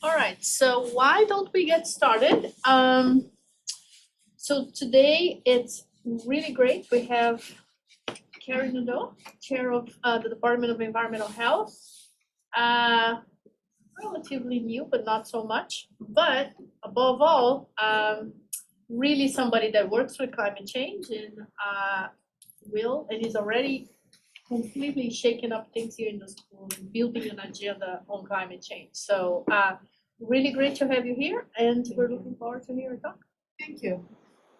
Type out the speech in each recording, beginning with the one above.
All right, so why don't we get started? So today it's really great. We have Kari Nadeau, Chair of the Department of Environmental Health. Relatively new, but not so much. But above all, really somebody that works with climate change and is already completely shaking up things here in the school and building an agenda on climate change. So really great to have you here, and we're looking forward to hear your talk. Thank you.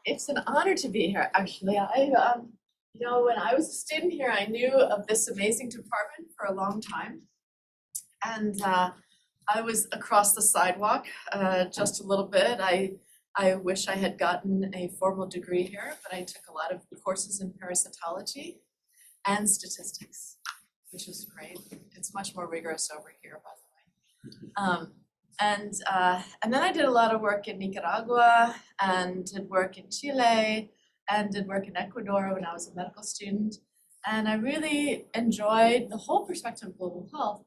It's an honor to be here, actually. When I was a student here, I knew of this amazing department for a long time. And I was across the sidewalk just a little bit. I wish I had gotten a formal degree here, but I took a lot of courses in parasitology and statistics, which is great. It's much more rigorous over here, by the way. And then I did a lot of work in Nicaragua and did work in Chile and did work in Ecuador when I was a medical student. And I really enjoyed the whole perspective of global health.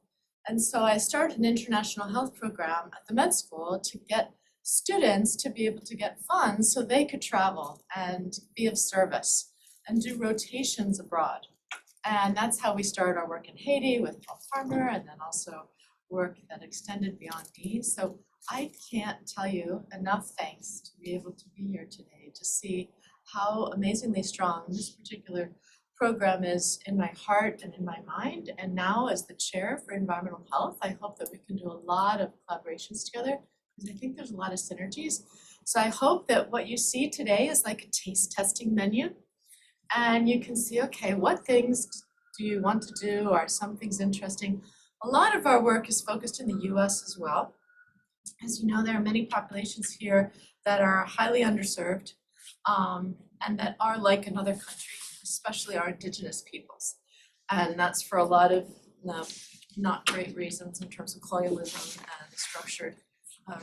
And so I started an international health program at the med school to get students to be able to get funds so they could travel and be of service and do rotations abroad. And that's how we started our work in Haiti with Paul Farmer, and then also work that extended beyond me. So I can't tell you enough thanks to be able to be here today to see how amazingly strong this particular program is in my heart and in my mind. And now as the chair for environmental health, I hope that we can do a lot of collaborations together, because I think there's a lot of synergies. So I hope that what you see today is like a taste testing menu. And you can see, okay, what things do you want to do? Are some things interesting? A lot of our work is focused in the US as well. As you know, there are many populations here that are highly underserved and that are like another country, especially our indigenous peoples. And that's for a lot of not great reasons in terms of colonialism and structured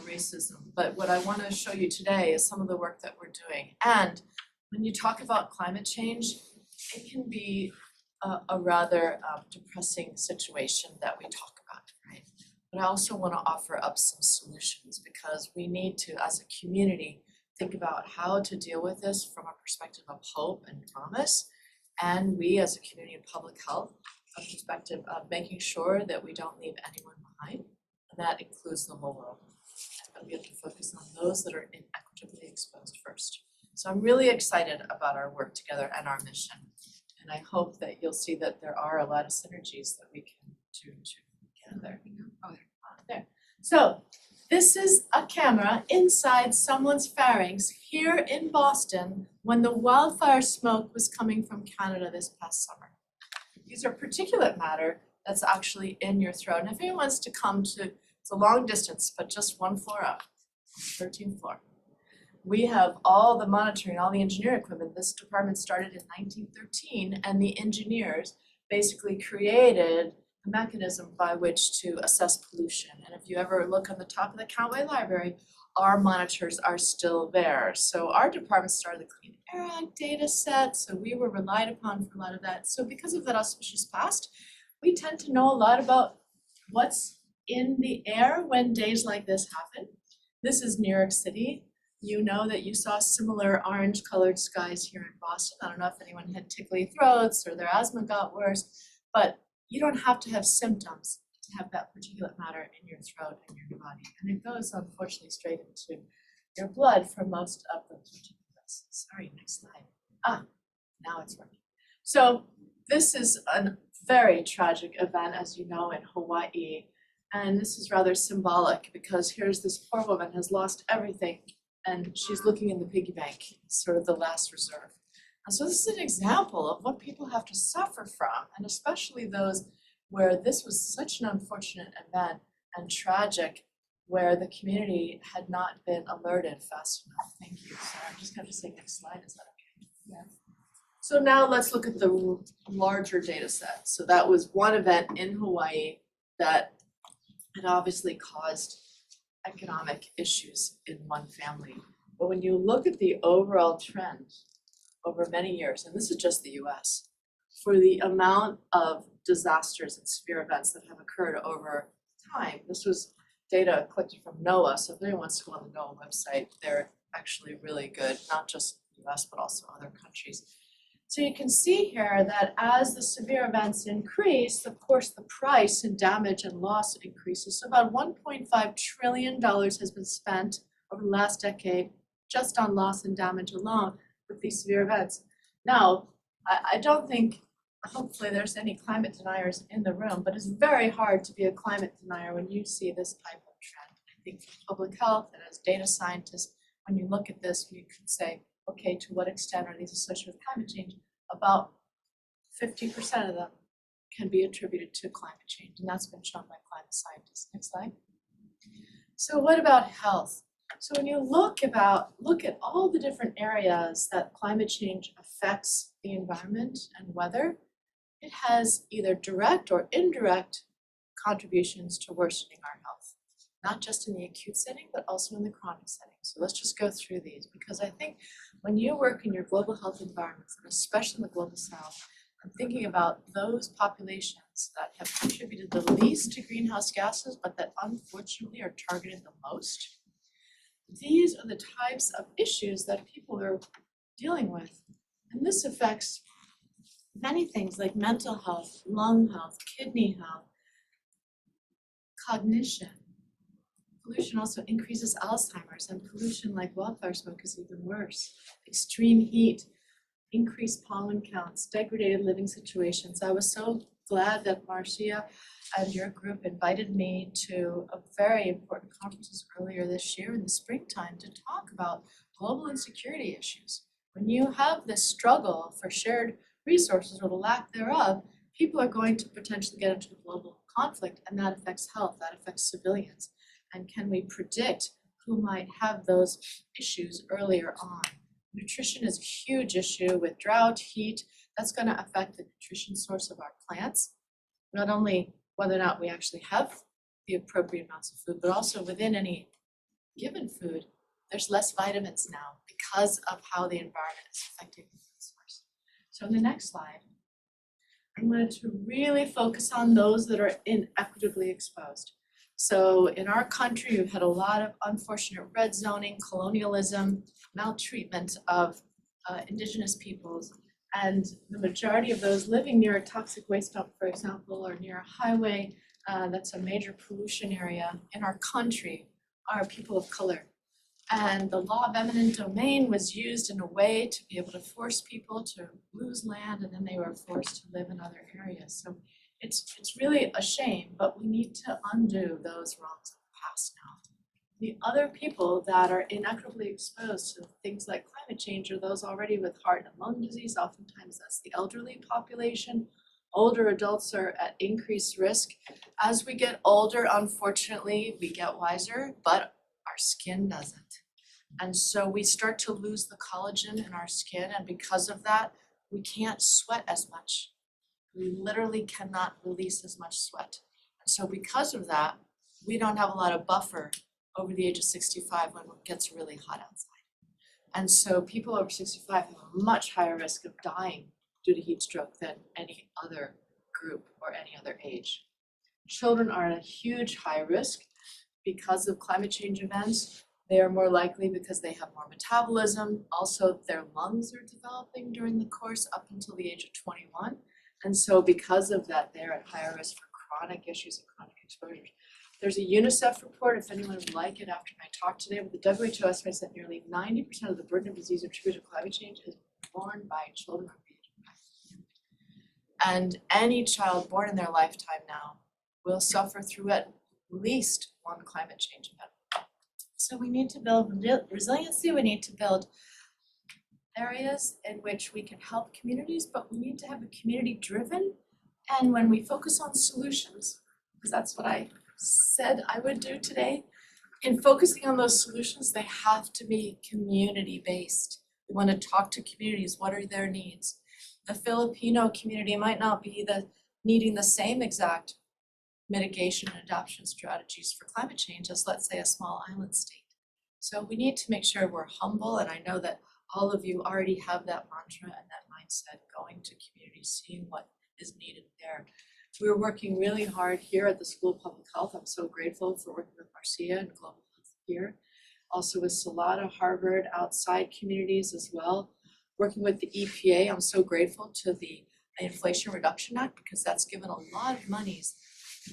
racism. But what I want to show you today is some of the work that we're doing. And when you talk about climate change, it can be a rather depressing situation that we talk about, right? But I also want to offer up some solutions, because we need to, as a community, think about how to deal with this from a perspective of hope and promise. And we, as a community of public health, a perspective of making sure that we don't leave anyone behind. And that includes the whole world. And we have to focus on those that are inequitably exposed first. So I'm really excited about our work together and our mission. And I hope that you'll see that there are a lot of synergies that we can do together. There. So this is a camera inside someone's pharynx here in Boston when the wildfire smoke was coming from Canada this past summer. These are particulate matter that's actually in your throat. And if anyone wants to come to, it's a long distance, but just one floor up, 13th floor. We have all the monitoring, all the engineering equipment. This department started in 1913, and the engineers basically created a mechanism by which to assess pollution. And if you ever look on the top of the Countway Library, our monitors are still there. So our department started the Clean Air Act data set, so we were relied upon for a lot of that. So because of that auspicious past, we tend to know a lot about what's in the air when days like this happen. This is New York City. You know that you saw similar orange-colored skies here in Boston. I don't know if anyone had tickly throats or their asthma got worse, but you don't have to have symptoms to have that particulate matter in your throat and your body. And it goes, unfortunately, straight into your blood for most of those particulates. Sorry, next slide. Now it's working. So this is a very tragic event, as you know, in Hawaii. And this is rather symbolic, because here's this poor woman has lost everything, and she's looking in the piggy bank, sort of the last reserve. And so this is an example of what people have to suffer from, and especially those where this was such an unfortunate event and tragic, where the community had not been alerted fast enough. Thank you. So I'm just going to say next slide. Is that okay? Yeah. So now let's look at the larger data set. So that was one event in Hawaii that had obviously caused economic issues in one family. But when you look at the overall trend over many years, and this is just the US, for the amount of disasters and severe events that have occurred over time, this was data collected from NOAA, so if anyone wants to go on the NOAA website, they're actually really good, not just the US, but also other countries. So you can see here that as the severe events increase, of course, the price and damage and loss increases. So about $1.5 trillion has been spent over the last decade just on loss and damage alone with these severe events. Now, I don't think, hopefully there's any climate deniers in the room, but it's very hard to be a climate denier when you see this type of trend. I think for public health and as data scientists, when you look at this, we could say, okay, to what extent are these associated with climate change? About 50% of them can be attributed to climate change, and that's been shown by climate scientists. Next slide. So what about health? So when you look at all the different areas that climate change affects the environment and weather, it has either direct or indirect contributions to worsening our health, not just in the acute setting, but also in the chronic setting. So let's just go through these, because I think when you work in your global health environments, and especially in the global south, I'm thinking about those populations that have contributed the least to greenhouse gases, but that unfortunately are targeted the most. These are the types of issues that people are dealing with. And this affects many things like mental health, lung health, kidney health, cognition. Pollution also increases Alzheimer's, and pollution like wildfire smoke is even worse. Extreme heat, increased pollen counts, degraded living situations. I was so glad that Marcia and your group invited me to a very important conference earlier this year in the springtime to talk about global insecurity issues. When you have this struggle for shared resources or the lack thereof, people are going to potentially get into a global conflict, and that affects health, that affects civilians. And can we predict who might have those issues earlier on? Nutrition is a huge issue with drought, heat. That's going to affect the nutrition source of our plants, not only whether or not we actually have the appropriate amounts of food, but also within any given food, there's less vitamins now because of how the environment is affecting the food source. So in the next slide, I'm going to really focus on those that are inequitably exposed. So in our country, we've had a lot of unfortunate red zoning, colonialism, maltreatment of indigenous peoples, and the majority of those living near a toxic waste dump, for example, or near a highway that's a major pollution area in our country are people of color. And the law of eminent domain was used in a way to be able to force people to lose land, and then they were forced to live in other areas. So it's really a shame, but we need to undo those wrongs of the past now. The other people that are inequitably exposed to things like climate change are those already with heart and lung disease. Oftentimes that's the elderly population. Older adults are at increased risk. As we get older, unfortunately, we get wiser, but our skin doesn't. And so we start to lose the collagen in our skin, and because of that, we can't sweat as much. We literally cannot release as much sweat. And so because of that, we don't have a lot of buffer over the age of 65 when it gets really hot outside. And so people over 65 have a much higher risk of dying due to heat stroke than any other group or any other age. Children are at a huge high risk because of climate change events. They are more likely because they have more metabolism. Also, their lungs are developing during the course up until the age of 21. And so because of that, they're at higher risk for chronic issues and chronic exposures. There's a UNICEF report, if anyone would like it after my talk today, but the WHO estimates that nearly 90% of the burden of disease attributed to climate change is borne by children under the age of 5. And any child born in their lifetime now will suffer through at least one climate change event. So we need to build resiliency, we need to build areas in which we can help communities, but we need to have a community driven. And when we focus on solutions, because that's what I said I would do today, in focusing on those solutions, they have to be community based. We want to talk to communities, what are their needs? The Filipino community might not be needing the same exact mitigation and adaptation strategies for climate change as, let's say, a small island state. So we need to make sure we're humble, and I know that all of you already have that mantra and that mindset, going to communities, seeing what is needed there. We're working really hard here at the School of Public Health. I'm so grateful for working with Marcia and Global Health here. Also with Salada, Harvard, outside communities as well. Working with the EPA, I'm so grateful to the Inflation Reduction Act because that's given a lot of monies,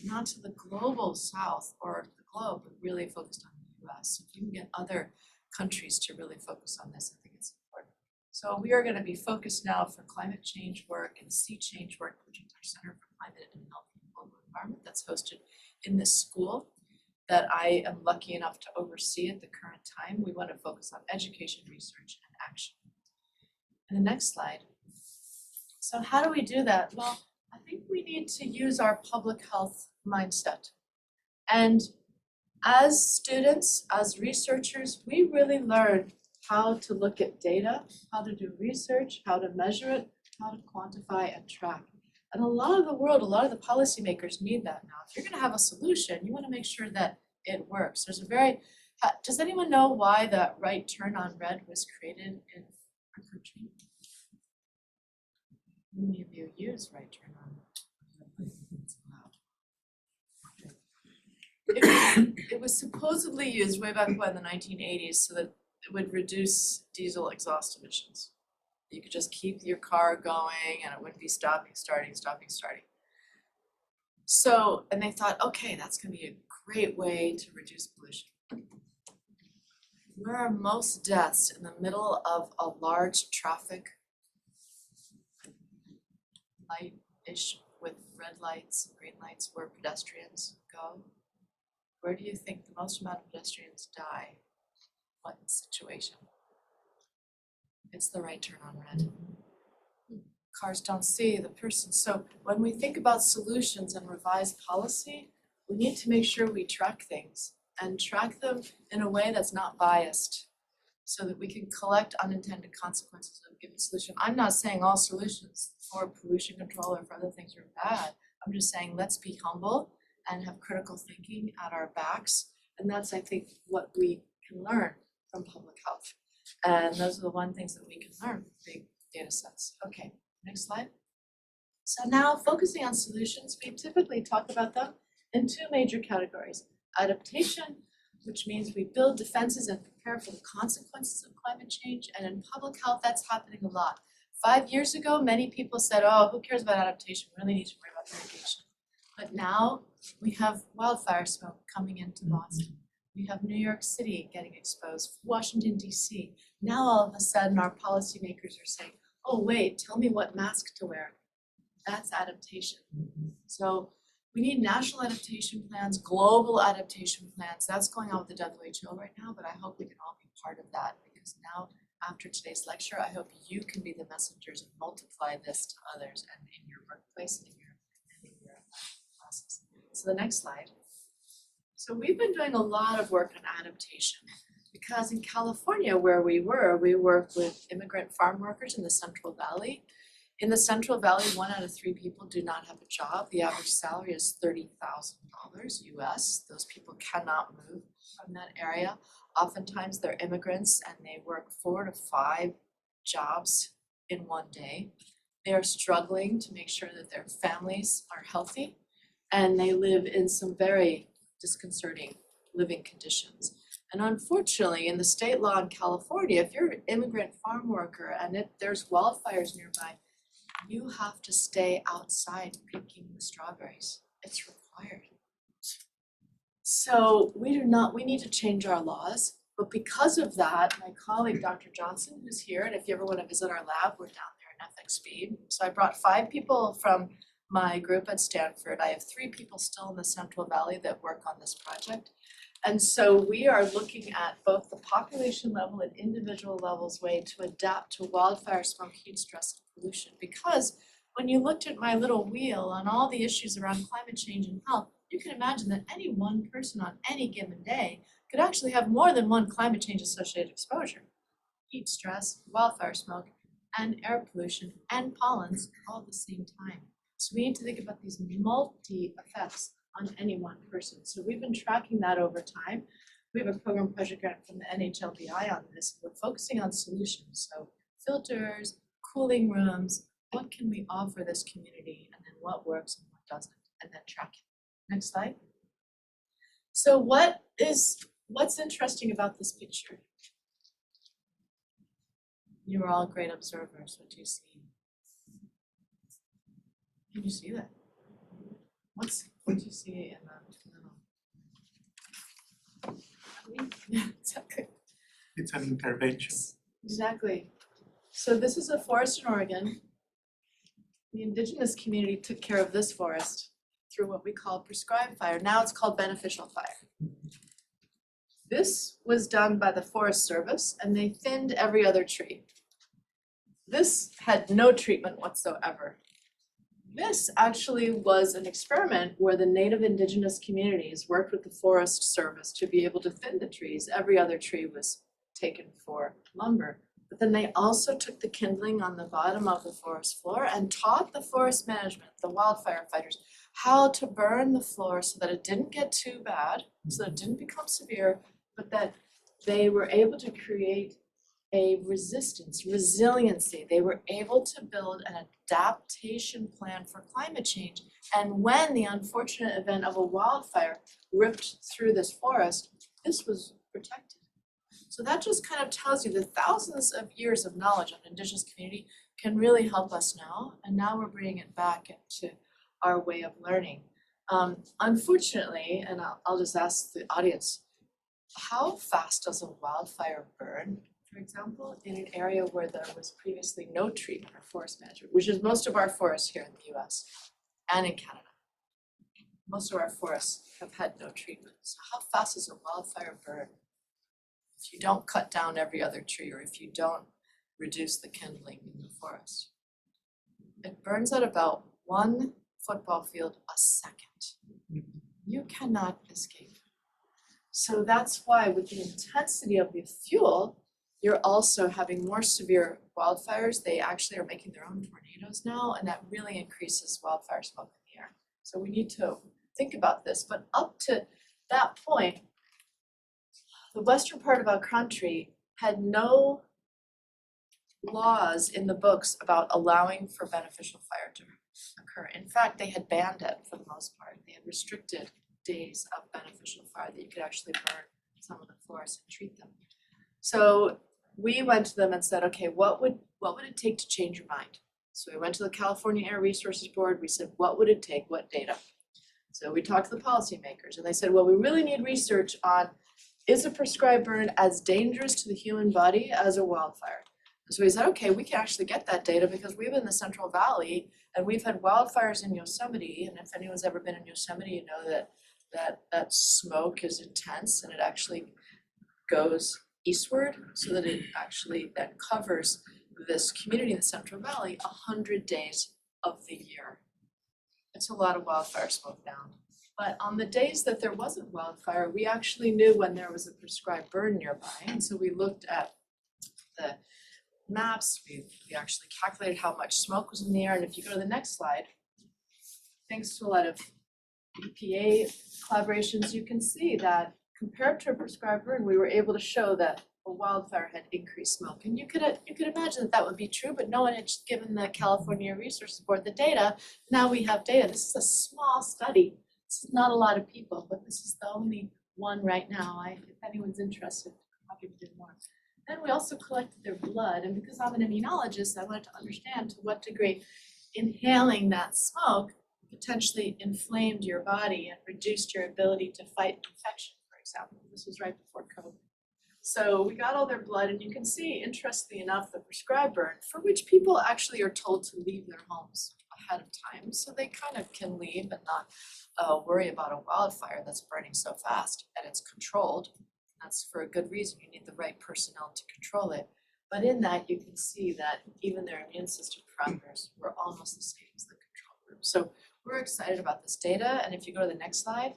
not to the global south or the globe, but really focused on the US. So if you can get other countries to really focus on this, I think it's important. So we are going to be focused now for climate change work and sea change work, which is our Center for Climate and Health and Global Environment that's hosted in this school that I am lucky enough to oversee at the current time. We want to focus on education, research, and action. And the next slide. So how do we do that? Well, I think we need to use our public health mindset. And as students, as researchers, we really learn how to look at data, how to do research, how to measure it, how to quantify and track. And a lot of the world, a lot of the policymakers need that now. If you're going to have a solution, you want to make sure that it works. There's a very, does anyone know why the right turn on red was created in our country? How many of you use right turn on? It was supposedly used way back when, the 1980s, so that it would reduce diesel exhaust emissions. You could just keep your car going and it wouldn't be stopping, starting. So, and they thought, okay, that's gonna be a great way to reduce pollution. Where are most deaths? In the middle of a large traffic light-ish with red lights, green lights, where pedestrians go. Where do you think the most amount of pedestrians die? What situation? It's the right turn on red. Cars don't see the person. So when we think about solutions and revised policy, we need to make sure we track things and track them in a way that's not biased so that we can collect unintended consequences of a given solution. I'm not saying all solutions for pollution control or for other things are bad. I'm just saying let's be humble and have critical thinking at our backs. And that's, I think, what we can learn from public health. And those are the one things that we can learn from big data sets. Okay, next slide. So now focusing on solutions, we typically talk about them in two major categories. Adaptation, which means we build defenses and prepare for the consequences of climate change. And in public health, that's happening a lot. 5 years ago, many people said, oh, who cares about adaptation? We really need to worry about mitigation. But now we have wildfire smoke coming into Boston. We have New York City getting exposed, Washington, D.C. Now all of a sudden our policymakers are saying, oh wait, tell me what mask to wear. That's adaptation. So we need national adaptation plans, global adaptation plans. That's going on with the WHO right now, but I hope we can all be part of that because now after today's lecture, I hope you can be the messengers and multiply this to others and in your workplace and in your classes. So the next slide. So we've been doing a lot of work on adaptation because in California where we work with immigrant farm workers in the Central Valley. In the Central Valley, 1 out of 3 people do not have a job. The average salary is $30,000 US. Those people cannot move from that area. Oftentimes they're immigrants and they work 4 to 5 jobs in one day. They are struggling to make sure that their families are healthy and they live in some very disconcerting living conditions. And unfortunately, in the state law in California, if you're an immigrant farm worker and if there's wildfires nearby, you have to stay outside picking the strawberries. It's required. So we need to change our laws. But because of that, my colleague, Dr. Johnson, who's here, and if you ever want to visit our lab, we're down there in FXB. So I brought 5 people from my group at Stanford. I have 3 people still in the Central Valley that work on this project. And so we are looking at both the population level and individual levels way to adapt to wildfire, smoke, heat stress, and pollution. Because when you looked at my little wheel on all the issues around climate change and health, you can imagine that any one person on any given day could actually have more than one climate change associated exposure. Heat stress, wildfire smoke, and air pollution, and pollens all at the same time. So we need to think about these multi-effects on any one person. So we've been tracking that over time. We have a program project grant from the NHLBI on this. We're focusing on solutions. So filters, cooling rooms, what can we offer this community, and then what works and what doesn't, and then track it. Next slide. So what's interesting about this picture? You are all great observers. What do you see? Can you see that? What do you see in the middle? Yeah, exactly. It's an intervention. Exactly. So this is a forest in Oregon. The indigenous community took care of this forest through what we call prescribed fire. Now it's called beneficial fire. This was done by the Forest Service, and they thinned every other tree. This had no treatment whatsoever. This actually was an experiment where the native indigenous communities worked with the Forest Service to be able to thin the trees. Every other tree was taken for lumber. But then they also took the kindling on the bottom of the forest floor and taught the forest management, the wildfire fighters, how to burn the floor so that it didn't get too bad, so that it didn't become severe, but that they were able to create a resiliency. They were able to build an adaptation plan for climate change. And when the unfortunate event of a wildfire ripped through this forest, this was protected. So that just kind of tells you the thousands of years of knowledge on indigenous community can really help us now. And now we're bringing it back into our way of learning. Unfortunately, and I'll just ask the audience, how fast does a wildfire burn, for example, in an area where there was previously no treatment or forest management, which is most of our forests here in the US and in Canada. Most of our forests have had no treatment. So how fast does a wildfire burn if you don't cut down every other tree or if you don't reduce the kindling in the forest? It burns at about 1 football field a second. You cannot escape. So that's why with the intensity of the fuel, you're also having more severe wildfires. They actually are making their own tornadoes now, and that really increases wildfire smoke in the air. So we need to think about this. But up to that point, the western part of our country had no laws in the books about allowing for beneficial fire to occur. In fact, they had banned it for the most part. They had restricted days of beneficial fire that you could actually burn some of the forests and treat them. So we went to them and said, okay, what would it take to change your mind? So we went to the California Air Resources Board. We said, what would it take? What data? So we talked to the policymakers and they said, well, we really need research on, is a prescribed burn as dangerous to the human body as a wildfire? So we said, okay, we can actually get that data because we live in the Central Valley and we've had wildfires in Yosemite. And if anyone's ever been in Yosemite, you know that smoke is intense and it actually goes eastward so that it actually then covers this community in the Central Valley 100 days of the year. It's a lot of wildfire smoke down. But on the days that there wasn't wildfire, we actually knew when there was a prescribed burn nearby. And so we looked at the maps, we actually calculated how much smoke was in the air. And if you go to the next slide, thanks to a lot of EPA collaborations, you can see that compared to a prescribed burn, we were able to show that a wildfire had increased smoke. And you could imagine that would be true, but no one had given the California Resources Board the data. Now we have data. This is a small study. This is not a lot of people, but this is the only one right now. If anyone's interested, I'm happy to do more. Then we also collected their blood, and because I'm an immunologist, I wanted to understand to what degree inhaling that smoke potentially inflamed your body and reduced your ability to fight infection, for example. This was right before COVID. So we got all their blood, and you can see, interestingly enough, the prescribed burn, for which people actually are told to leave their homes ahead of time, so they kind of can leave and not worry about a wildfire that's burning so fast, and it's controlled. That's for a good reason. You need the right personnel to control it. But in that, you can see that even their immune system parameters were almost the same as the control group. So we're excited about this data. And if you go to the next slide,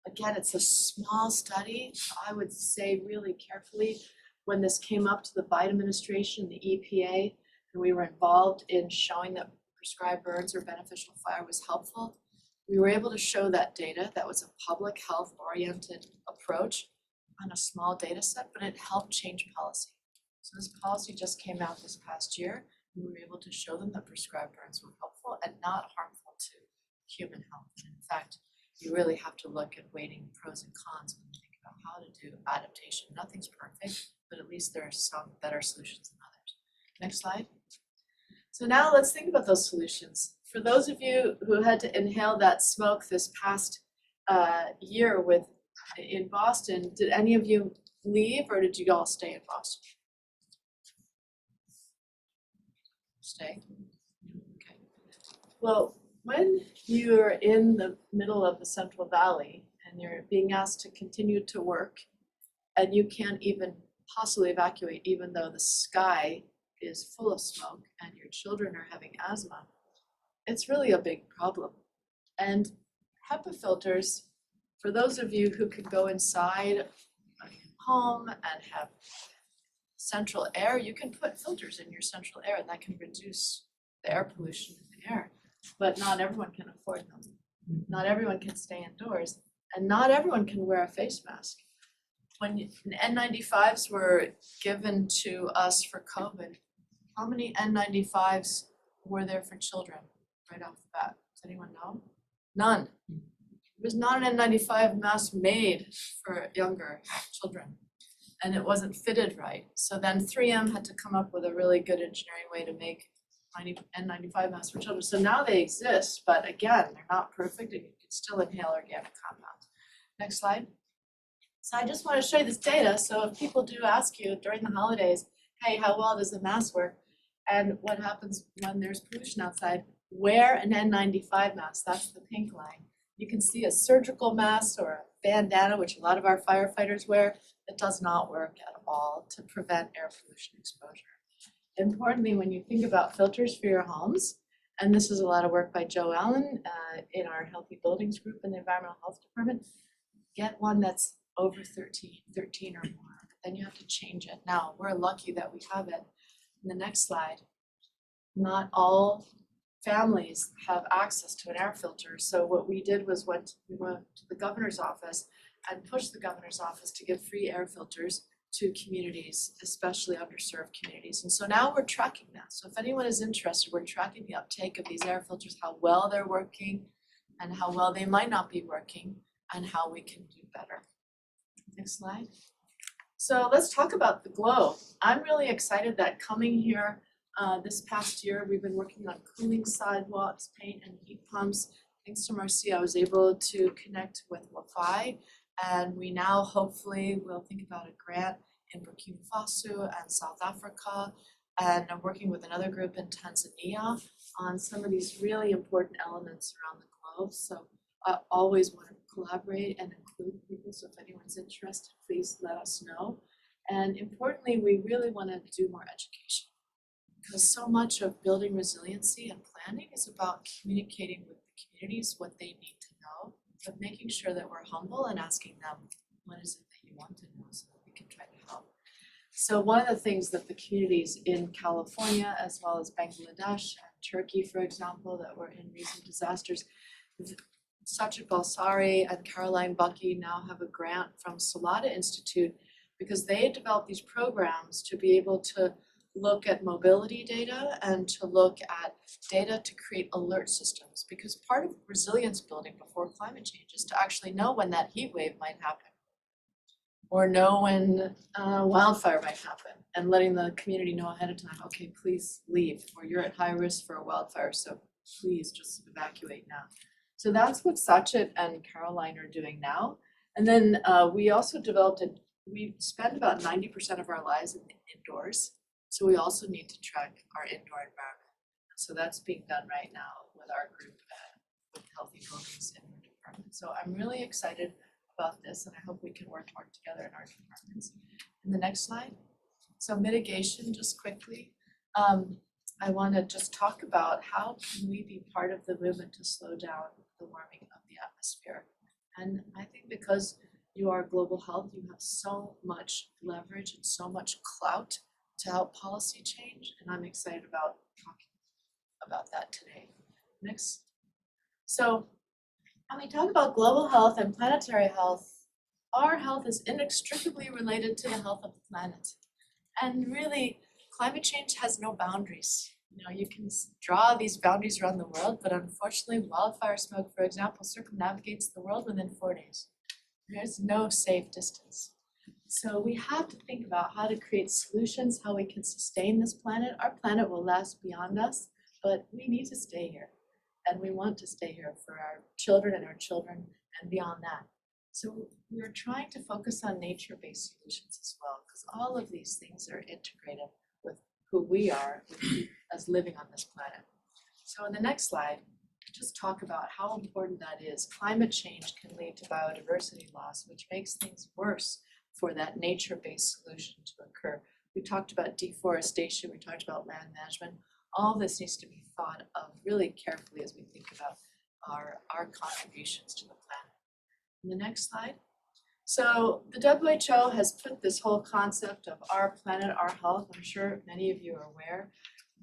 again, it's a small study. I would say really carefully when this came up to the Biden administration, the EPA, and we were involved in showing that prescribed burns or beneficial fire was helpful. We were able to show that data. That was a public health oriented approach on a small data set, but it helped change policy. So this policy just came out this past year. We were able to show them that prescribed burns were helpful and not harmful to human health. And in fact, you really have to look at weighting pros and cons when you think about how to do adaptation. Nothing's perfect, but at least there are some better solutions than others. Next slide. So now let's think about those solutions. For those of you who had to inhale that smoke this past year in Boston, did any of you leave or did you all stay in Boston? Stay? Okay. Well, when you're in the middle of the Central Valley and you're being asked to continue to work and you can't even possibly evacuate even though the sky is full of smoke and your children are having asthma, it's really a big problem. And HEPA filters, for those of you who can go inside a home and have central air, you can put filters in your central air and that can reduce the air pollution in the air. But not everyone can afford them. Not everyone can stay indoors and not everyone can wear a face mask. When N95s were given to us for COVID, how many N95s were there for children right off the bat? Does anyone know? None. There was not an N95 mask made for younger children and it wasn't fitted right. So then 3M had to come up with a really good engineering way to make N95 masks for children. So now they exist, but again, they're not perfect and you can still inhale organic compounds. Next slide. So I just want to show you this data. So if people do ask you during the holidays, hey, how well does the mask work? And what happens when there's pollution outside? Wear an N95 mask, that's the pink line. You can see a surgical mask or a bandana, which a lot of our firefighters wear, it does not work at all to prevent air pollution exposure. Importantly, when you think about filters for your homes, and this is a lot of work by Joe Allen in our Healthy Buildings group in the Environmental Health Department, get one that's over 13 or more, then you have to change it. Now, we're lucky that we have it. In the next slide, not all families have access to an air filter. So what we did was we went to the governor's office and pushed the governor's office to give free air filters to communities, especially underserved communities. And so now we're tracking that. So if anyone is interested, we're tracking the uptake of these air filters, how well they're working and how well they might not be working and how we can do better. Next slide. So let's talk about the glow. I'm really excited that coming here this past year, we've been working on cooling sidewalks, paint and heat pumps. Thanks to Marcia, I was able to connect with Wi-Fi, and we now hopefully will think about a grant in Burkina Faso and South Africa, and I'm working with another group in Tanzania on some of these really important elements around the globe. So I always want to collaborate and include people, so if anyone's interested, please let us know. And importantly, we really want to do more education, because so much of building resiliency and planning is about communicating with the communities what they need to know, but making sure that we're humble and asking them, what is it that you want to know, so that we can try to help. So one of the things that the communities in California, as well as Bangladesh and Turkey, for example, that were in recent disasters, Sachit Balsari and Caroline Bucky now have a grant from Salada Institute because they developed these programs to be able to look at mobility data and to look at data to create alert systems, because part of resilience building before climate change is to actually know when that heat wave might happen or know when wildfire might happen, and letting the community know ahead of time, okay, please leave, or you're at high risk for a wildfire, so please just evacuate now. So that's what Sachit and Caroline are doing now. And then we also developed we spend about 90% of our lives indoors. So we also need to track our indoor environment. So that's being done right now with our group with Healthy Buildings in our department. So I'm really excited about this, and I hope we can work more together in our departments. In the next slide. So mitigation, just quickly. I want to just talk about how can we be part of the movement to slow down the warming of the atmosphere. And I think because you are global health, you have so much leverage and so much clout to help policy change, and I'm excited about talking about that today. Next. So when we talk about global health and planetary health, our health is inextricably related to the health of the planet. And really, climate change has no boundaries. You can draw these boundaries around the world, but unfortunately wildfire smoke, for example, circumnavigates the world within 4 days. There's no safe distance. So we have to think about how to create solutions, how we can sustain this planet. Our planet will last beyond us, but we need to stay here. And we want to stay here for our children and beyond that. So we're trying to focus on nature-based solutions as well, because all of these things are integrated with who we are as living on this planet. So in the next slide, just talk about how important that is. Climate change can lead to biodiversity loss, which makes things worse for that nature-based solution to occur. We talked about deforestation, we talked about land management. All this needs to be thought of really carefully as we think about our contributions to the planet. In the next slide. So the WHO has put this whole concept of our planet, our health. I'm sure many of you are aware.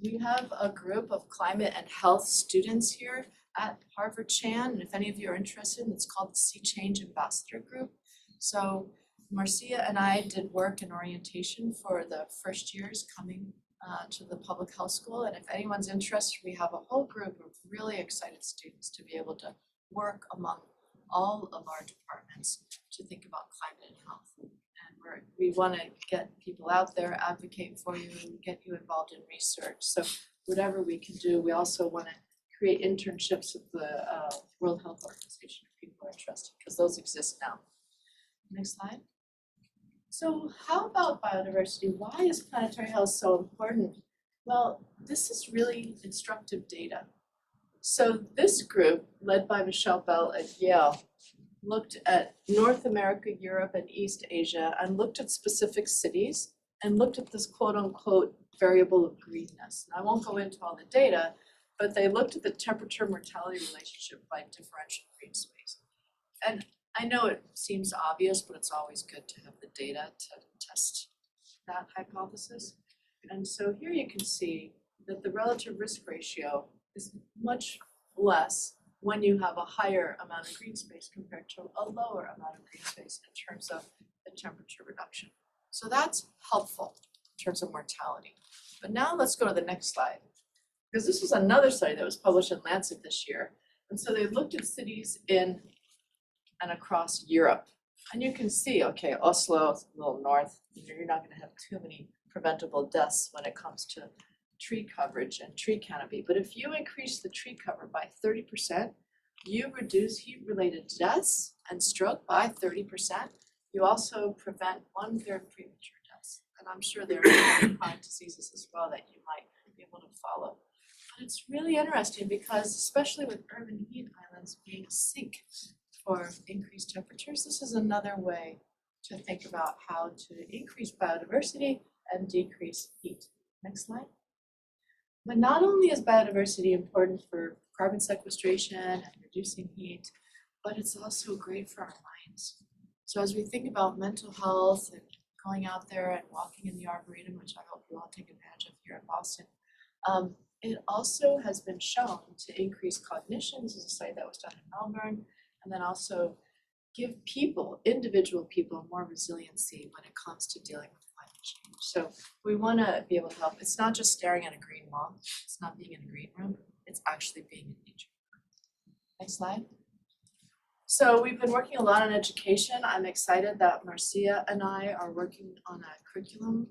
We have a group of climate and health students here at Harvard Chan, and if any of you are interested, it's called the Sea Change Ambassador Group. So Marcia and I did work in orientation for the first years coming to the public health school, and if anyone's interested, we have a whole group of really excited students to be able to work among all of our departments to think about climate and health. And we want to get people out there, advocate for you, and get you involved in research. So whatever we can do, we also want to create internships with the World Health Organization if people are interested, because those exist now. Next slide. So how about biodiversity? Why is planetary health so important? Well, this is really instructive data. So this group, led by Michelle Bell at Yale, looked at North America, Europe, and East Asia, and looked at specific cities, and looked at this quote-unquote variable of greenness. And I won't go into all the data, but they looked at the temperature-mortality relationship by differential green space. And I know it seems obvious, but it's always good to have the data to test that hypothesis. And so here you can see that the relative risk ratio is much less when you have a higher amount of green space compared to a lower amount of green space in terms of the temperature reduction. So that's helpful in terms of mortality. But now let's go to the next slide, because this was another study that was published in Lancet this year. And so they looked at cities in and across Europe. And you can see, okay, Oslo, a little north, you're not going to have too many preventable deaths when it comes to tree coverage and tree canopy. But if you increase the tree cover by 30%, you reduce heat-related deaths and stroke by 30%. You also prevent 1/3 premature deaths. And I'm sure there are chronic diseases as well that you might be able to follow. But it's really interesting because, especially with urban heat islands being a sink for increased temperatures, this is another way to think about how to increase biodiversity and decrease heat. Next slide. But not only is biodiversity important for carbon sequestration and reducing heat, but it's also great for our minds. So as we think about mental health and going out there and walking in the Arboretum, which I hope you all take advantage of here in Boston, it also has been shown to increase cognition. This is a study that was done in Melbourne, and then also give people, individual people, more resiliency when it comes to dealing with climate change. So we want to be able to help. It's not just staring at a green wall. It's not being in a green room. It's actually being in nature. Next slide. So we've been working a lot on education. I'm excited that Marcia and I are working on a curriculum,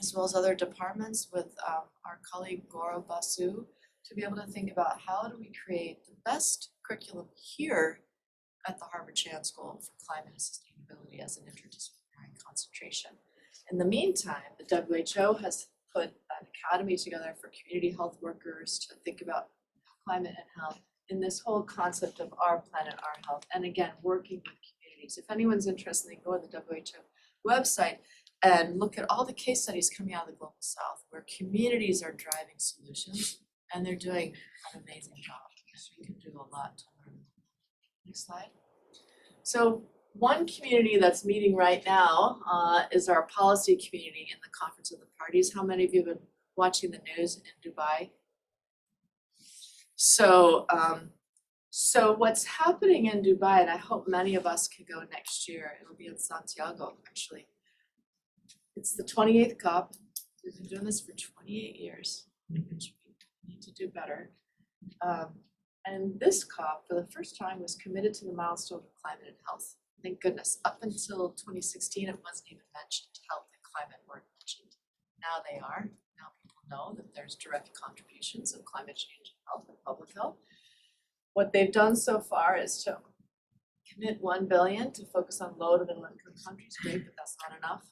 as well as other departments with our colleague Gaurav Basu, to be able to think about how do we create the best curriculum here at the Harvard Chan School for Climate and Sustainability as an interdisciplinary concentration. In the meantime, the WHO has put an academy together for community health workers to think about climate and health in this whole concept of our planet, our health, and again, working with communities. If anyone's interested, they can go to the WHO website and look at all the case studies coming out of the Global South where communities are driving solutions, and they're doing an amazing job. So you can do a lot to learn. Next slide. So one community that's meeting right now is our policy community in the Conference of the Parties. How many of you have been watching the news in Dubai? So what's happening in Dubai, and I hope many of us can go next year, it'll be in Santiago actually. It's the 28th COP. We've been doing this for 28 years. which we need to do better. And this COP, for the first time, was committed to the milestone of climate and health. Thank goodness. Up until 2016, it wasn't even mentioned. Health and climate weren't mentioned. Now they are. Now people know that there's direct contributions of climate change and health and public health. What they've done so far is to commit $1 billion to focus on low to middle income countries. Great, but that's not enough.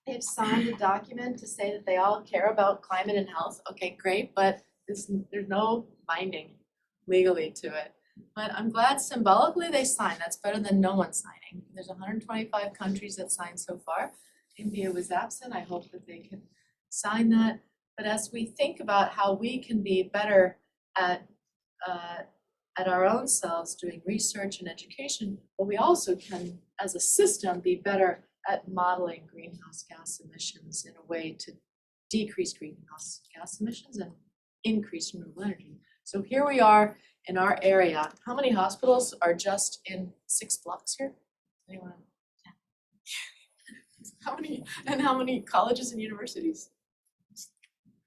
They've signed a document to say that they all care about climate and health. Okay, great, but there's no binding legally to it. But I'm glad symbolically they signed. That's better than no one signing. There's 125 countries that signed so far. India was absent. I hope that they can sign that. But as we think about how we can be better at our own selves doing research and education, but we also can, as a system, be better at modeling greenhouse gas emissions in a way to decrease greenhouse gas emissions and increase renewable energy. So here we are in our area. How many hospitals are just in 6 blocks here? Anyone? Yeah. How many colleges and universities?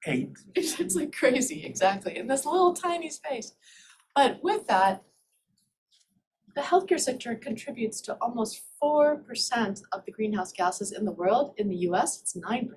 8. It's like crazy, exactly, in this little tiny space. But with that, the healthcare sector contributes to almost 4% of the greenhouse gases in the world. In the US, it's 9%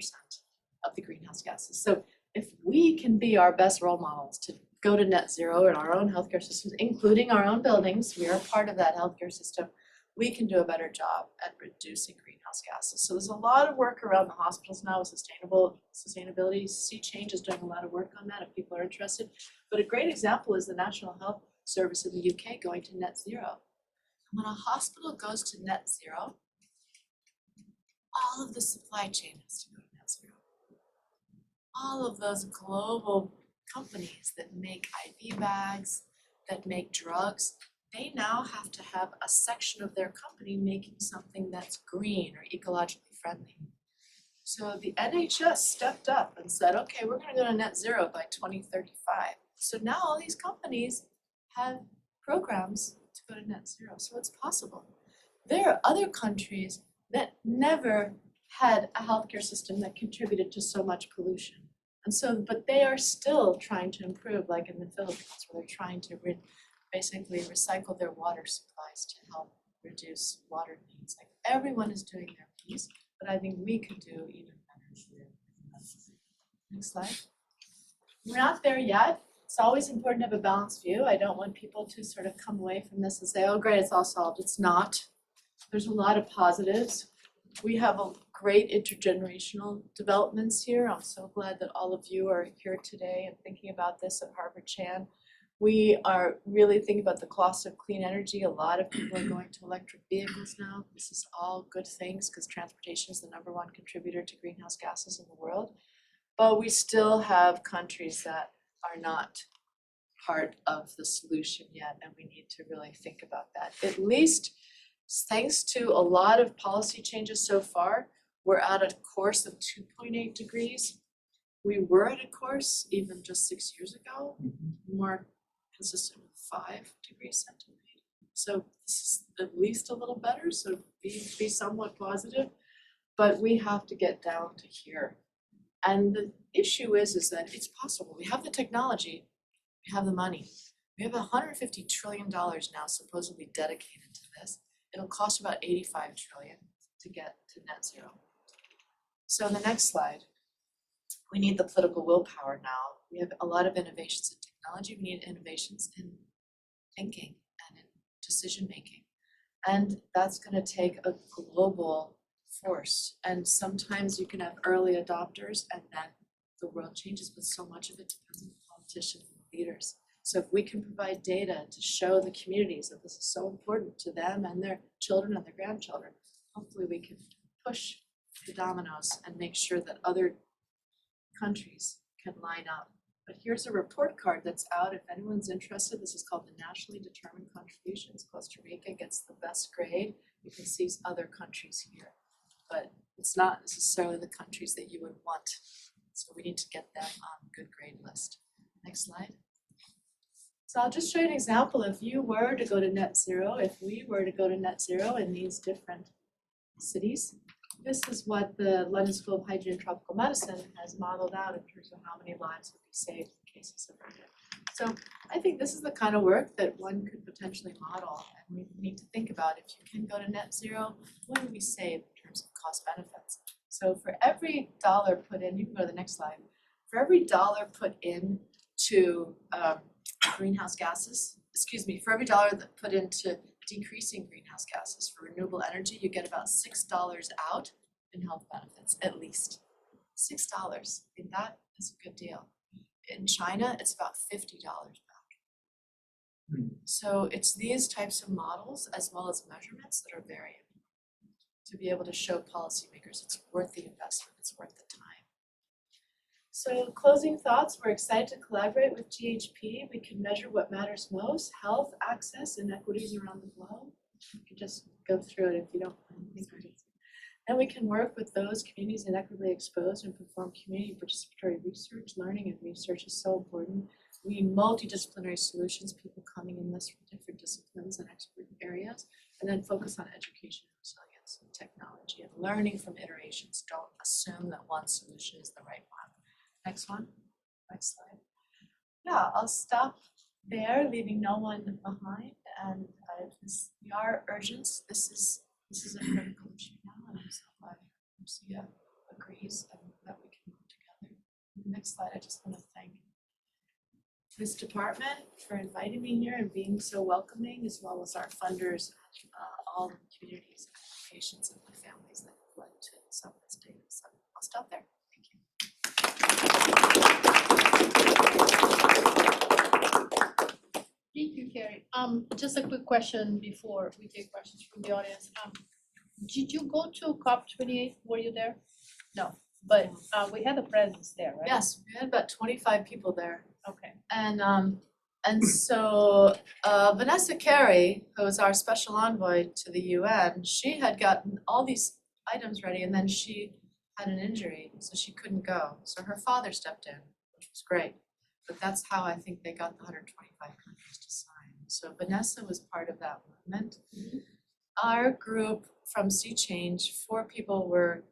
of the greenhouse gases. So if we can be our best role models to go to net zero in our own healthcare systems, including our own buildings, we are part of that healthcare system, we can do a better job at reducing greenhouse gases. So there's a lot of work around the hospitals now with sustainability. Sea Change is doing a lot of work on that if people are interested. But a great example is the National Health Service in the UK going to net zero. When a hospital goes to net zero, all of the supply chain has to go to net zero. All of those global companies that make IV bags, that make drugs, they now have to have a section of their company making something that's green or ecologically friendly. So the NHS stepped up and said, okay, we're gonna go to net zero by 2035. So now all these companies have programs to go to net zero, so it's possible. There are other countries that never had a healthcare system that contributed to so much pollution. And so, but they are still trying to improve, like in the Philippines, where they're trying to basically recycle their water supplies to help reduce water needs. Like everyone is doing their piece, but I think we could do even better here. Next slide. We're not there yet. It's always important to have a balanced view. I don't want people to sort of come away from this and say, oh great, it's all solved. It's not. There's a lot of positives. We have a great intergenerational developments here. I'm so glad that all of you are here today and thinking about this at Harvard Chan. We are really thinking about the cost of clean energy. A lot of people are going to electric vehicles now. This is all good things because transportation is the #1 contributor to greenhouse gases in the world. But we still have countries that are not part of the solution yet, and we need to really think about that. At least thanks to a lot of policy changes so far, we're at a course of 2.8 degrees. We were at a course even just 6 years ago, more consistent with 5 degrees centigrade. So this is at least a little better, so be somewhat positive, but we have to get down to here. And the issue is that it's possible. We have the technology, we have the money. We have $150 trillion now supposedly dedicated to this. It'll cost about $85 trillion to get to net zero. So in the next slide, we need the political willpower now. We have a lot of innovations in technology. We need innovations in thinking and in decision making. And that's going to take a global force. And sometimes you can have early adopters and then the world changes, but so much of it depends on politicians and leaders. So if we can provide data to show the communities that this is so important to them and their children and their grandchildren, hopefully we can push the dominoes and make sure that other countries can line up. But here's a report card that's out if anyone's interested. This is called the Nationally Determined Contributions. Costa Rica gets the best grade. You can see other countries here, but it's not necessarily the countries that you would want. So we need to get them on a good grade list. Next slide. So I'll just show you an example. If you were to go to net zero, if we were to go to net zero in these different cities, this is what the London School of Hygiene and Tropical Medicine has modeled out in terms of how many lives would be saved in cases of burnout. So I think this is the kind of work that one could potentially model, and we need to think about if you can go to net zero, what do we save in terms of cost benefits? So for every dollar put in, you can go to the next slide, for every dollar put in to greenhouse gases, for every dollar that put into decreasing greenhouse gases for renewable energy, you get about $6 out in health benefits, at least. $6, I think that is a good deal. In China, it's about $50 back. So it's these types of models as well as measurements that are very important to be able to show policymakers it's worth the investment, it's worth the time. So closing thoughts, we're excited to collaborate with GHP. We can measure what matters most, health, access, and equities around the globe. You can just go through it if you don't think of it. And we can work with those communities inequitably exposed and perform community participatory research. Learning and research is so important. We need multidisciplinary solutions, people coming in this from different disciplines and expert areas, and then focus on education, resilience, and technology, and learning from iterations. Don't assume that one solution is the right one. Next one, next slide. Yeah, I'll stop there, leaving no one behind. And we are urgent. This is a critical issue now, and I'm so glad MCF agrees and that we can work together. Next slide, I just want to thank this department for inviting me here and being so welcoming, as well as our funders, all the communities, and patients, and the families that have led to some of this data. So I'll stop there. Thank you. Thank you, Kari. Just a quick question before we take questions from the audience. Did you go to COP28? Were you there? No, but we had a presence there, right? Yes, we had about 25 people there. Okay. And so Vanessa Kari, who was our special envoy to the UN, she had gotten all these items ready, and then she had an injury, so she couldn't go. So her father stepped in, which was great. But that's how I think they got the 125 countries to sign. So Vanessa was part of that movement. Mm-hmm. Our group from Sea Change, 4 people were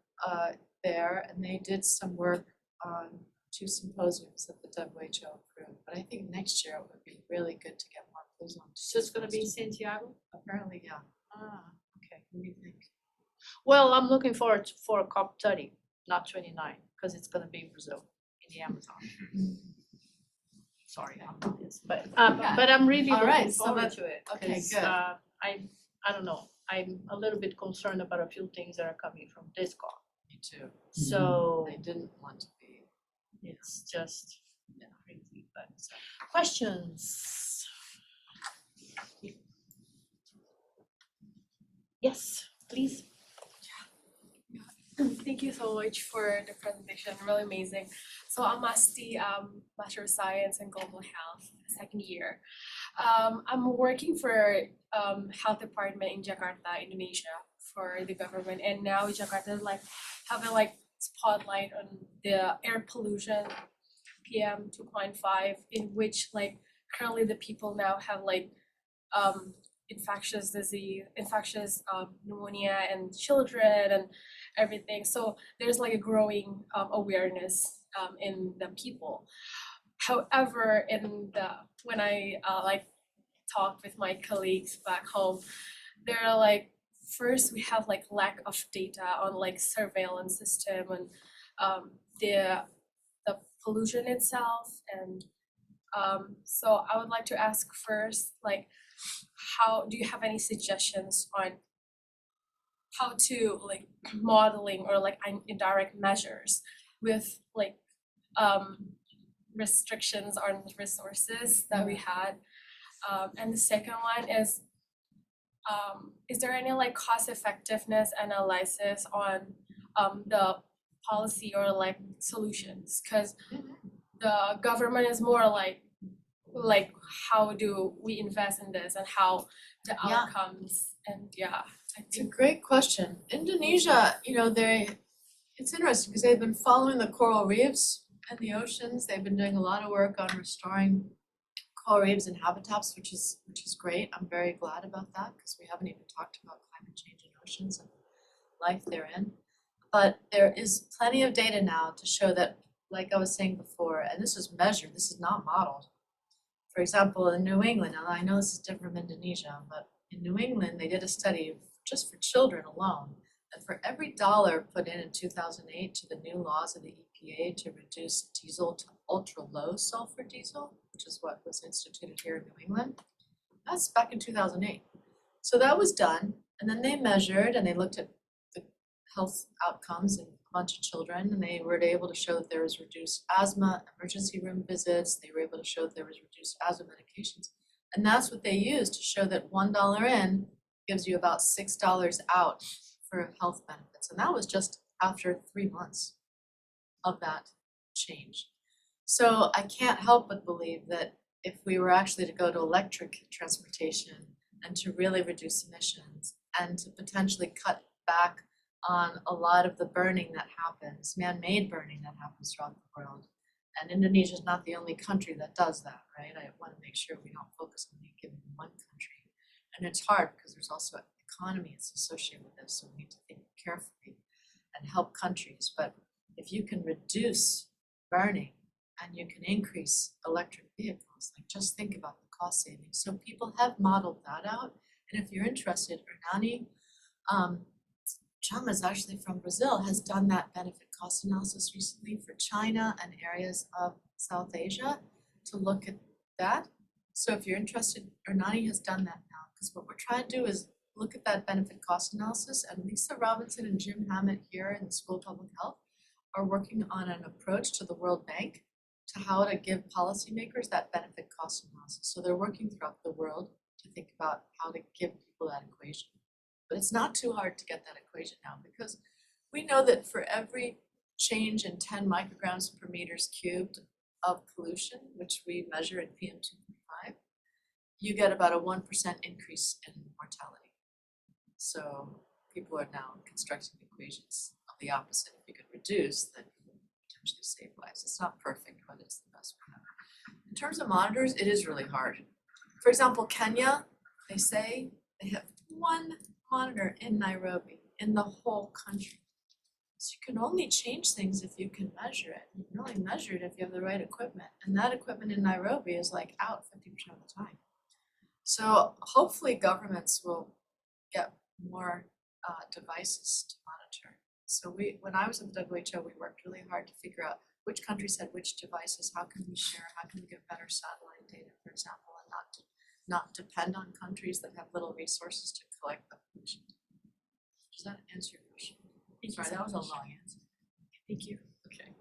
there, and they did some work on 2 symposiums that the WHO approved. But I think next year it would be really good to get more clues on. So it's gonna be in Santiago? Apparently, yeah. Okay. What do you think? Well, I'm looking forward for COP30, not 29, because it's gonna be in Brazil, in the Amazon. Sorry, I'm biased, but I'm really All right, looking so forward that- to it. okay, 'Cause, good. I don't know, I'm a little bit concerned about a few things that are coming from this COP. Me too. So They didn't want to be. it's just crazy, but questions? Yes, please. Thank you so much for the presentation, really amazing. So I'm Asti, Master of Science in Global Health, second year. I'm working for Health Department in Jakarta, Indonesia, for the government, and now Jakarta is like having like spotlight on the air pollution, PM 2.5, in which like currently the people now have like infectious disease, pneumonia and children and everything. So there's like a growing awareness in the people. However, when I like talk with my colleagues back home, they're like, first we have like lack of data on like surveillance system and the pollution itself, and so I would like to ask first, like, how do you have any suggestions on how to like modeling or like indirect measures with like restrictions on resources that we had? And the second one is there any like cost effectiveness analysis on the policy or like solutions? Because the government is more like how do we invest in this and how the Yeah. outcomes, and I It's a think great question. Indonesia, it's interesting because they've been following the coral reefs and the oceans. They've been doing a lot of work on restoring coral reefs and habitats, which is great. I'm very glad about that because we haven't even talked about climate change in oceans and life therein. But there is plenty of data now to show that, like I was saying before, and this is measured, this is not modeled. For example, in New England, now I know this is different from Indonesia, but in New England, they did a study just for children alone, that for every dollar put in 2008 to the new laws of the EPA to reduce diesel to ultra-low sulfur diesel, which is what was instituted here in New England, that's back in 2008. So that was done, and then they measured and they looked at the health outcomes in a bunch of children, and they were able to show that there was reduced asthma, emergency room visits, they were able to show that there was reduced asthma medications. And that's what they used to show that $1 in gives you about $6 out for health benefits. And that was just after 3 months of that change. So I can't help but believe that if we were actually to go to electric transportation and to really reduce emissions and to potentially cut back on a lot of the burning that happens, man-made burning that happens throughout the world. And Indonesia is not the only country that does that, right? I want to make sure we don't focus on given one country. And it's hard because there's also an economy that's associated with this, so we need to think carefully and help countries. But if you can reduce burning and you can increase electric vehicles, like just think about the cost savings. So people have modeled that out. And if you're interested, Ernani, Chama is actually from Brazil, has done that benefit cost analysis recently for China and areas of South Asia to look at that. So if you're interested, Ernani has done that now, because what we're trying to do is look at that benefit cost analysis, and Lisa Robinson and Jim Hammett here in the School of Public Health are working on an approach to the World Bank to how to give policymakers that benefit cost analysis. So they're working throughout the world to think about how to give people that equation. But it's not too hard to get that equation now, because we know that for every change in 10 micrograms per meters cubed of pollution, which we measure in PM2.5, you get about a 1% increase in mortality. So people are now constructing equations of the opposite. If you could reduce, then you can potentially save lives. It's not perfect, but it's the best we have. In terms of monitors, it is really hard. For example, Kenya, they say they have one monitor in Nairobi in the whole country. So you can only change things if you can measure it. You can only measure it if you have the right equipment. And that equipment in Nairobi is like out 50% of the time. So hopefully governments will get more devices to monitor. So when I was at the WHO, we worked really hard to figure out which countries had which devices, how can we share, how can we get better satellite data, for example, and not depend on countries that have little resources to collect the pollution. Does that answer your question? Sorry, that was a long answer. Thank you. Okay.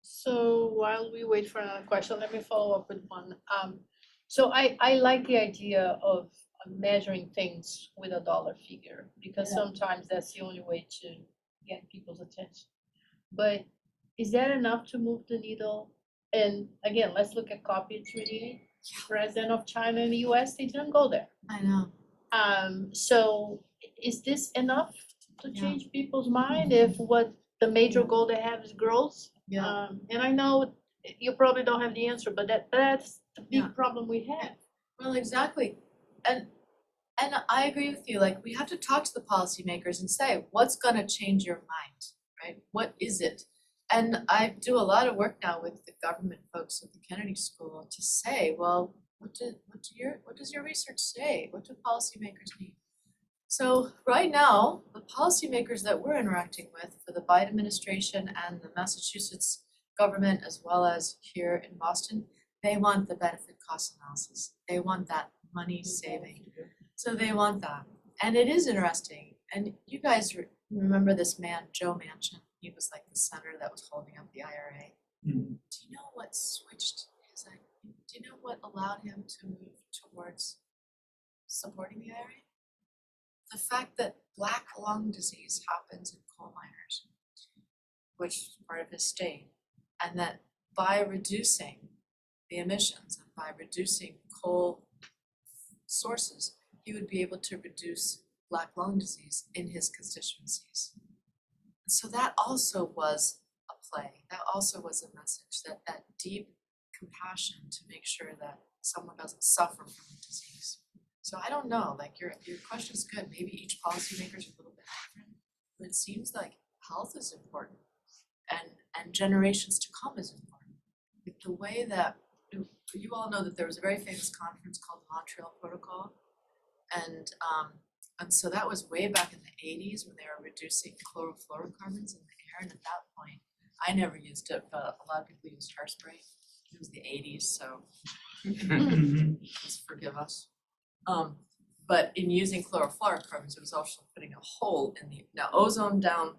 So while we wait for another question, let me follow up with one. So I like the idea of measuring things with a dollar figure, because sometimes that's the only way to get people's attention. But is that enough to move the needle? And again, let's look at COP28. President of China and the US, they didn't go there. I know. So is this enough to Yeah. change people's mind if what the major goal they have is growth? Yeah. And I know you probably don't have the answer, but that's the big Yeah. problem we have. Well, exactly. And I agree with you. Like, we have to talk to the policymakers and say, what's going to change your mind, right? What is it? And I do a lot of work now with the government folks at the Kennedy School to say, well, what does your research say? What do policymakers need? So right now, the policymakers that we're interacting with for the Biden administration and the Massachusetts government, as well as here in Boston, they want the benefit cost analysis. They want that money saving. So they want that. And it is interesting. And you guys remember this man, Joe Manchin? He was like the senator that was holding up the IRA. Mhm. Do you know what switched his idea? Do you know what allowed him to move towards supporting the IRA? The fact that black lung disease happens in coal miners, which is part of his state, and that by reducing the emissions and by reducing coal sources, he would be able to reduce black lung disease in his constituencies. And so that also was a play. That also was a message, that deep compassion to make sure that someone doesn't suffer from the disease. So I don't know, like your question is good, maybe each policymaker is a little bit different, but it seems like health is important and generations to come is important. With the way that, you all know that there was a very famous conference called the Montreal Protocol. And so that was way back in the 80s when they were reducing chlorofluorocarbons in the air, and at that point, I never used it, but a lot of people used hairspray. It was the 80s, so please forgive us. But in using chlorofluorocarbons, it was also putting a hole in now ozone down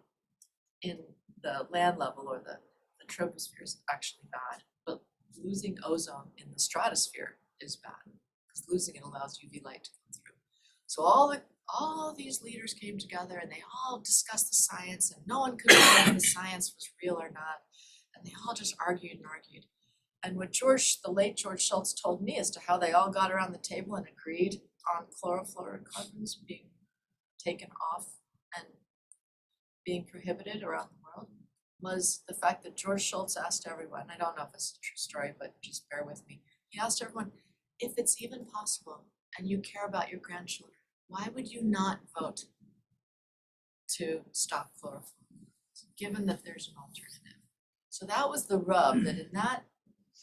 in the land level or the troposphere is actually bad, but losing ozone in the stratosphere is bad, because losing it allows UV light to come through. So all these leaders came together and they all discussed the science, and no one could know if the science was real or not, and they all just argued and argued. And what the late George Schultz told me as to how they all got around the table and agreed on chlorofluorocarbons being taken off and being prohibited around the world was the fact that George Schultz asked everyone, I don't know if it's a true story, but just bear with me. He asked everyone, if it's even possible and you care about your grandchildren, why would you not vote to stop chlorofluorocarbons, given that there's an alternative? So that was the rub, that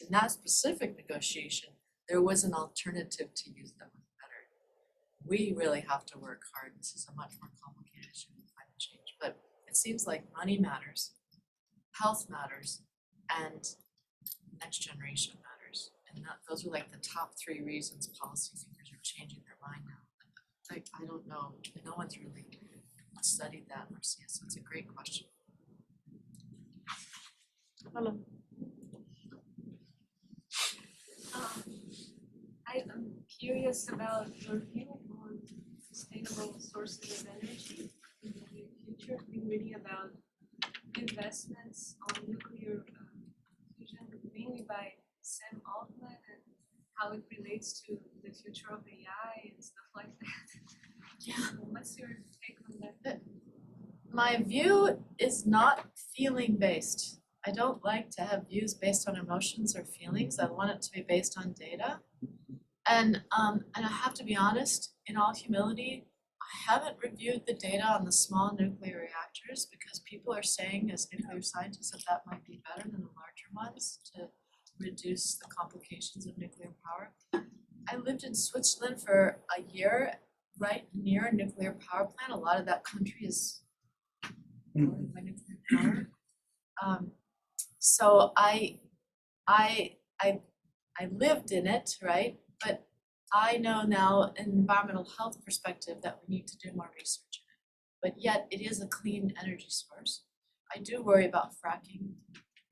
in that specific negotiation, there was an alternative to use that was better. We really have to work hard. This is a much more complicated issue than climate change, but it seems like money matters, health matters, and next generation matters. And those are like the top 3 reasons policymakers are changing their mind now. I don't know, no one's really studied that, Marcia, so it's a great question. Hello. I'm curious about your view on sustainable sources of energy in the near future. I've been reading about investments on nuclear fusion, mainly by Sam Altman, and how it relates to the future of AI and stuff like that. Yeah. What's your take on that? My view is not feeling based. I don't like to have views based on emotions or feelings. I want it to be based on data. And I have to be honest, in all humility, I haven't reviewed the data on the small nuclear reactors because people are saying as nuclear scientists that might be better than the larger ones to reduce the complications of nuclear power. I lived in Switzerland for a year right near a nuclear power plant. A lot of that country is powered by nuclear power. So I lived in it, right? But I know now an environmental health perspective that we need to do more research in it. But yet it is a clean energy source. I do worry about fracking.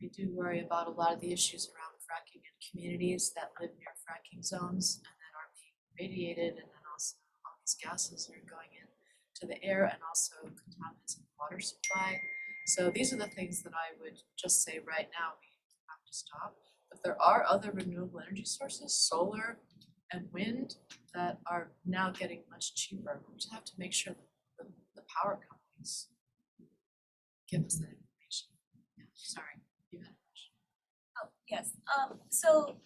I do worry about a lot of the issues around fracking in communities that live near fracking zones and that are being radiated, and then also all these gases are going into the air and also contaminants in the water supply. So these are the things that I would just say right now we have to stop. But there are other renewable energy sources, solar and wind, that are now getting much cheaper. We just have to make sure that the power companies give us that information. Yeah, sorry, you had a question. Oh, yes. So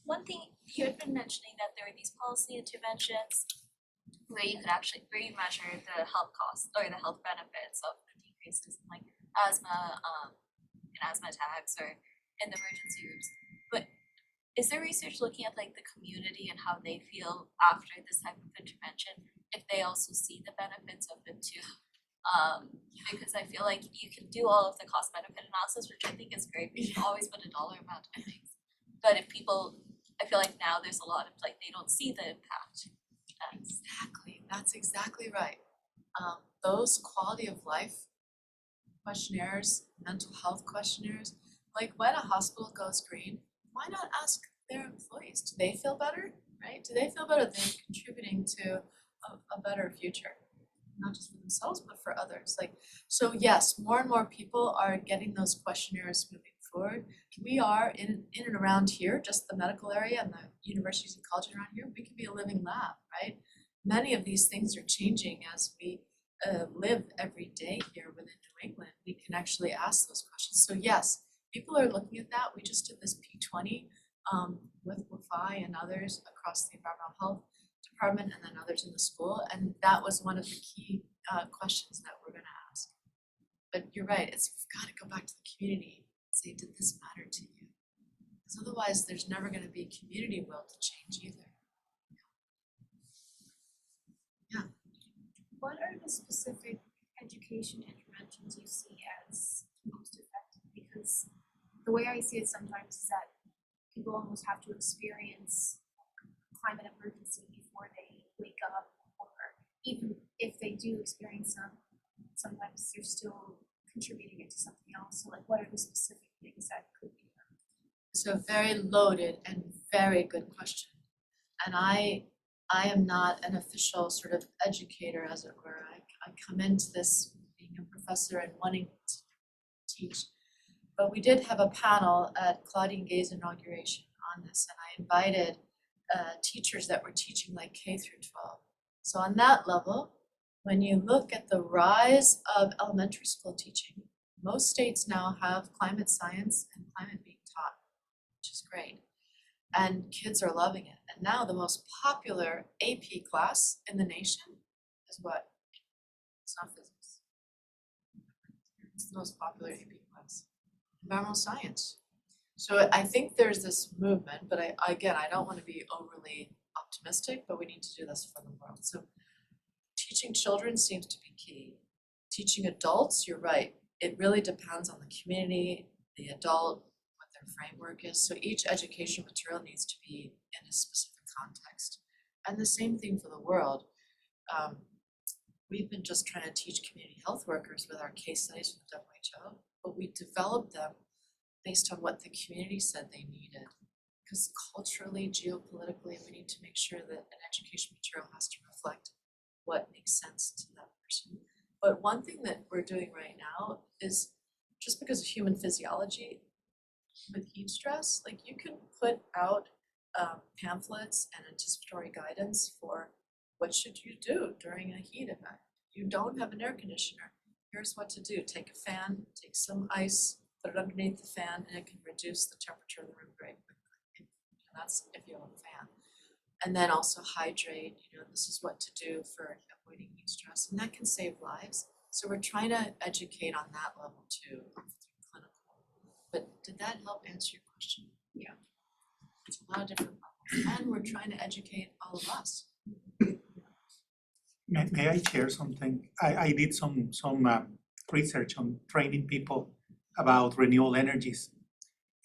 one thing you had been mentioning that there are these policy interventions where you measure the health costs or the health benefits of the decreases in like asthma, and asthma attacks or in the emergency rooms. But is there research looking at like the community and how they feel after this type of intervention, if they also see the benefits of it too? Because I feel like you can do all of the cost benefit analysis, which I think is great. We should always put a dollar amount on things. But if people, I feel like now there's a lot of like, they don't see the impact. Exactly, that's exactly right. Those quality of life questionnaires, mental health questionnaires, like when a hospital goes green, why not ask their employees, do they feel better, right? Do they feel better they're contributing to a better future? Not just for themselves, but for others. Like, so yes, more and more people are getting those questionnaires moving forward. We are in and around here, just the medical area and the universities and colleges around here, we can be a living lab, right? Many of these things are changing as we live every day here within New England. We can actually ask those questions. So yes, people are looking at that. We just did this P20 with WFI and others across the environmental health department and then others in the school, and that was one of the key questions that we're gonna ask. But you're right, we've gotta go back to the community and say, did this matter to you? Because otherwise, there's never gonna be community will to change either. What are the specific education interventions you see as most effective? Because the way I see it sometimes is that people almost have to experience climate emergency before they wake up, or even if they do experience them, sometimes they're still contributing it to something else. So like, what are the specific things that could be done? So very loaded and very good question. And I am not an official sort of educator, as it were. I come into this being a professor and wanting to teach. But we did have a panel at Claudine Gay's inauguration on this, and I invited teachers that were teaching like K through 12. So on that level, when you look at the rise of elementary school teaching, most states now have climate science and climate being taught, which is great. And kids are loving it. And now the most popular AP class in the nation is what? It's not physics. It's the most popular AP class. Environmental science. So I think there's this movement, but I don't want to be overly optimistic, but we need to do this for the world. So teaching children seems to be key. Teaching adults, you're right. It really depends on the community, the adult, what their framework is. So each education material needs to be in a specific context. And the same thing for the world. We've been just trying to teach community health workers with our case studies from the WHO, but we developed them based on what the community said they needed. Because culturally, geopolitically, we need to make sure that an education material has to reflect what makes sense to that person. But one thing that we're doing right now is, just because of human physiology with heat stress, like you can put out pamphlets and anticipatory guidance for what should you do during a heat event. You don't have an air conditioner. Here's what to do. Take a fan, take some ice, put it underneath the fan, and it can reduce the temperature of the room very quickly. And that's if you have a fan. And then also hydrate, this is what to do for avoiding heat stress, and that can save lives. So we're trying to educate on that level too, clinical. But did that help answer your question? Yeah. It's a lot of different levels, and we're trying to educate all of us. May I share something? I did some research on training people about renewable energies.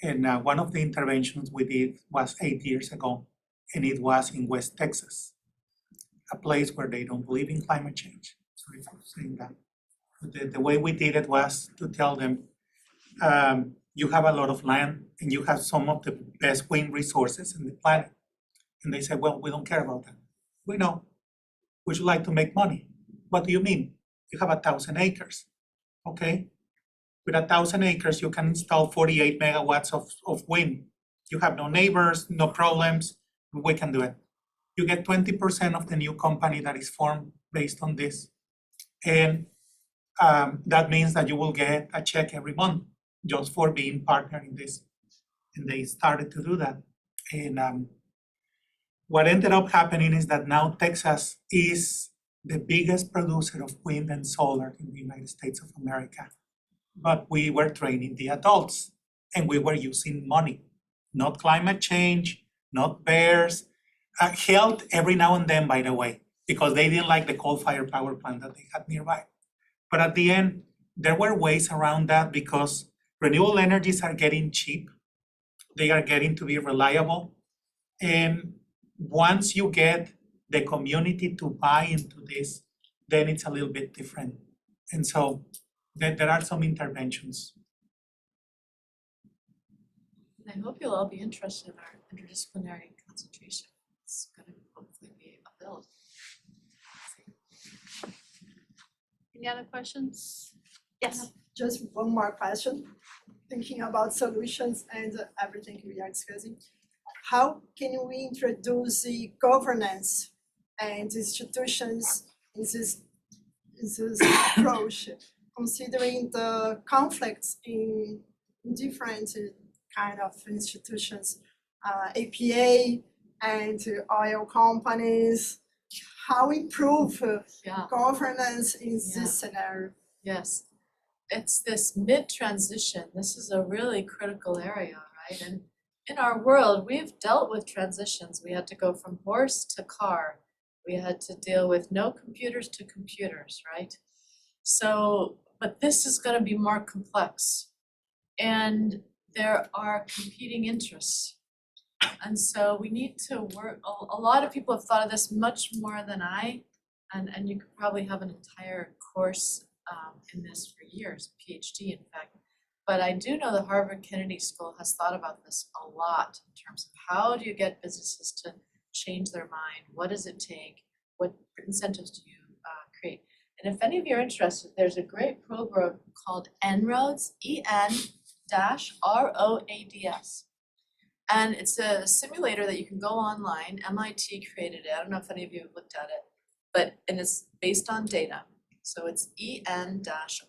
And one of the interventions we did was 8 years ago, and it was in West Texas, a place where they don't believe in climate change. Sorry for saying that. The way we did it was to tell them, you have a lot of land and you have some of the best wind resources in the planet. And they said, well, we don't care about that. We know. Would you like to make money? What do you mean? You have 1,000 acres, okay? With 1,000 acres, you can install 48 megawatts of wind. You have no neighbors, no problems, we can do it. You get 20% of the new company that is formed based on this. And that means that you will get a check every month just for being partner in this. And they started to do that. And what ended up happening is that now Texas is the biggest producer of wind and solar in the United States of America. But we were training the adults, and we were using money, not climate change, not bears, health every now and then, by the way, because they didn't like the coal-fired power plant that they had nearby. But at the end, there were ways around that because renewable energies are getting cheap. They are getting to be reliable. And once you get the community to buy into this, then it's a little bit different. And so there are some interventions. And I hope you'll all be interested in our interdisciplinary concentration. It's going to hopefully be a build. Any other questions? Yes. Just one more question, thinking about solutions and everything we are discussing. How can we introduce the governance and institutions in this approach, considering the conflicts in different kind of institutions, APA, and oil companies. How improve Yeah. governance in Yeah. this scenario? Yes, it's this mid-transition, this is a really critical area, right? And in our world, we've dealt with transitions, we had to go from horse to car. We had to deal with no computers to computers, right? So, but this is gonna be more complex. And there are competing interests. And so we need to work, a lot of people have thought of this much more than I, and you could probably have an entire course in this for years, PhD in fact. But I do know the Harvard Kennedy School has thought about this a lot in terms of how do you get businesses to change their mind? What does it take? What incentives do you create? And if any of you are interested, there's a great program called En-ROADS, EN-ROADS. And it's a simulator that you can go online, MIT created it, I don't know if any of you have looked at it, and it's based on data. So it's EN-ROADS.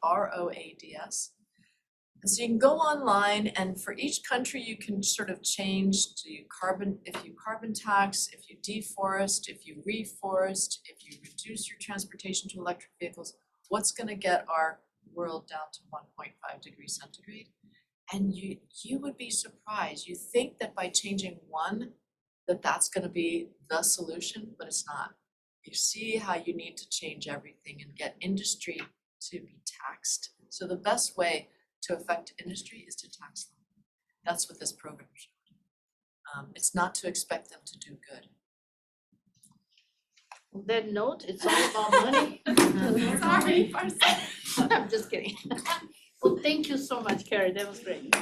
And so you can go online and for each country you can sort of change if you carbon tax, if you deforest, if you reforest, if you reduce your transportation to electric vehicles, what's gonna get our world down to 1.5 degrees centigrade? And you would be surprised. You think that by changing one, that's gonna be the solution, but it's not. You see how you need to change everything and get industry to be taxed. So the best way to affect industry is to tax them. That's what this program showed. It's not to expect them to do good. On that note, it's all about money. Sorry, I'm just kidding. Well, thank you so much, Kari, that was great.